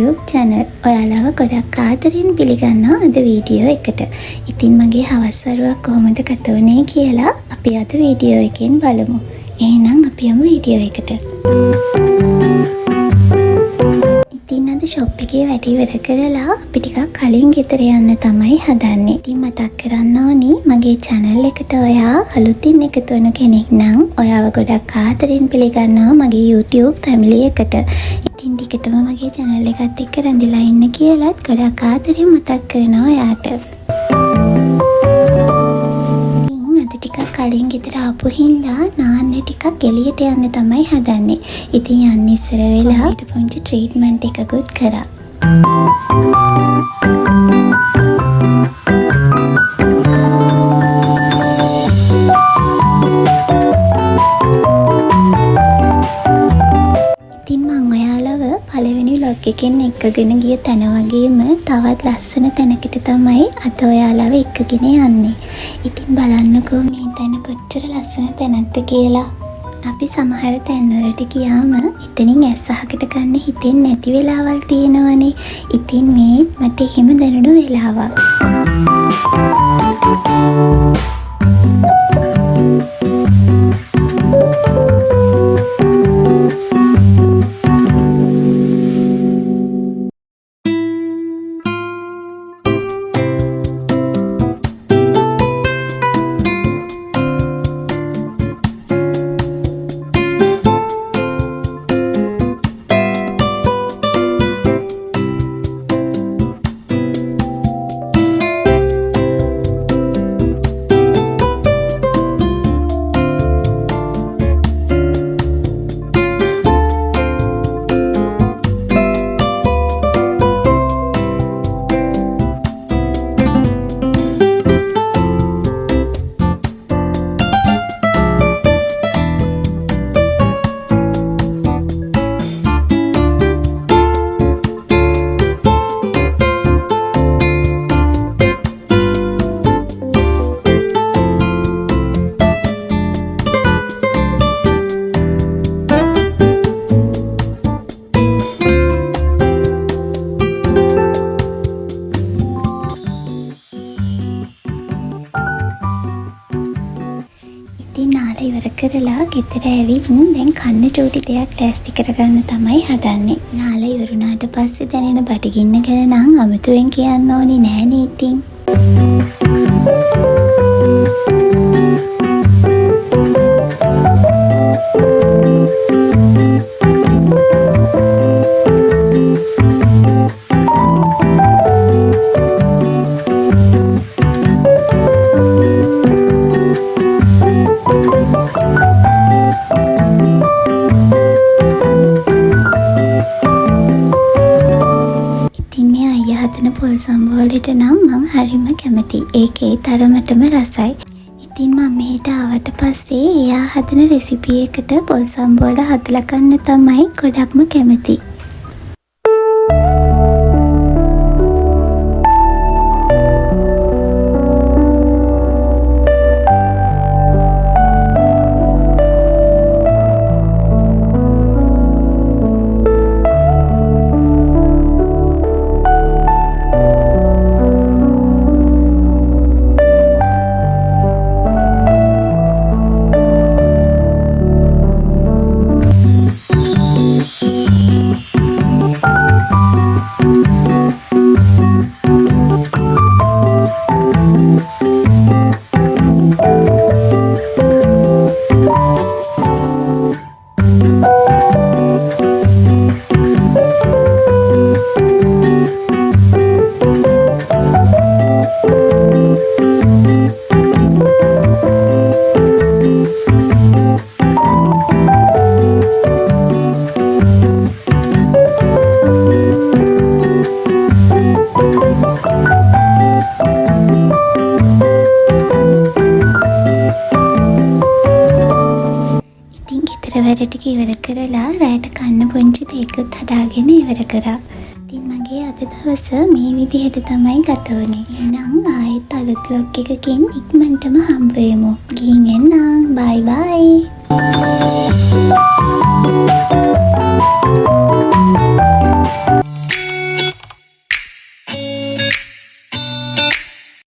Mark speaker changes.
Speaker 1: YouTube channel. ඔයාලව ගොඩක් ආදරෙන් පිළිගන්නවා අද වීඩියෝ එකට. ඉතින් මගේ හවස් වරුවක් කොහොමද ගත වුනේ කියලා අපි අද වීඩියෝ එකෙන් බලමු. එහෙනම් අපි යමු වීඩියෝ එකට. ඉතින් අද ෂොප් එකේ වැඩ ඉවර කරලා අපි ටිකක් කලින් ගෙදර යන්න තමයි හදන්නේ. ඉතින් මතක් කරන්න ඕනි මගේ channel එකට ඔයා අලුතින් එකතු වෙන කෙනෙක් නම් ඔයාව ගොඩක් ආදරෙන් පිළිගන්නවා මගේ YouTube family එකට. ඉතින් ටිකටම මගේ channel එකත් එක්ක රැඳිලා ඉන්න කියලාත් ගොඩක් ආදරෙන් මතක් කරනවා ඔයාට. කලින් ගෙදර ආපු හින්දා නාන්න ටිකක් එළියට යන්න තමයි හදන්නේ. ඉතින් යන්න ඉස්සර වෙලා ඊට පුංචි ට්‍රීට්මන්ට් එකකුත් කරා. ඉතින් මම ඔයාලව පළවෙනි vlog එකෙන් එක්කගෙන ගිය තැන වගේම තවත් ලස්සන තැනකට තමයි අද ඔයාලව එක්කගෙන යන්නේ. ඉතින් බලන්නකෝ මේ තැන කොච්චර ලස්සන තැනක්ද කියලා. අපි සමහර තැන්වලට ගියාම එතනින් ඇස්සහකට ගන්න හිතෙන්නේ නැති වෙලාවල් තියෙනවනේ. ඉතින් මේ මට එහෙම දැනුණු වෙලාවක්. ඉවර කරලා ගෙදර ඇවිත් දැන් කන්න චූටි දෙයක් ටෙස්ට් කරගන්න තමයි හදන්නේ. නාලා ඉවරුණාට පස්සේ දැනෙන බඩගින්න ගැන නම් අමුතුවෙන් කියන්න ඕනි නෑනේ ඉතින්. පොල් සම්බෝලට නම් මං හරිම කැමතියි. ඒකේ තරමටම රසයි. ඉතින් මම මෙහෙට ආවට පස්සේ එයා හදන රෙසිපි එකට පොල් සම්බෝල හදලා ගන්න තමයි ගොඩක්ම කැමති. වැඩ ටික ඉවර කරලා රැට කන්න පුංචි දෙයක්ත් හදාගෙන ඉවර කරා. ඉතින් මගේ අද දවස මේ විදිහට තමයි ගත වුනේ. එහෙනම් ආයෙත් අලුත් vlog එකකින් ඉක්මනටම හම්බ වෙමු. ගිහින් එන්නම්. බයි බයි.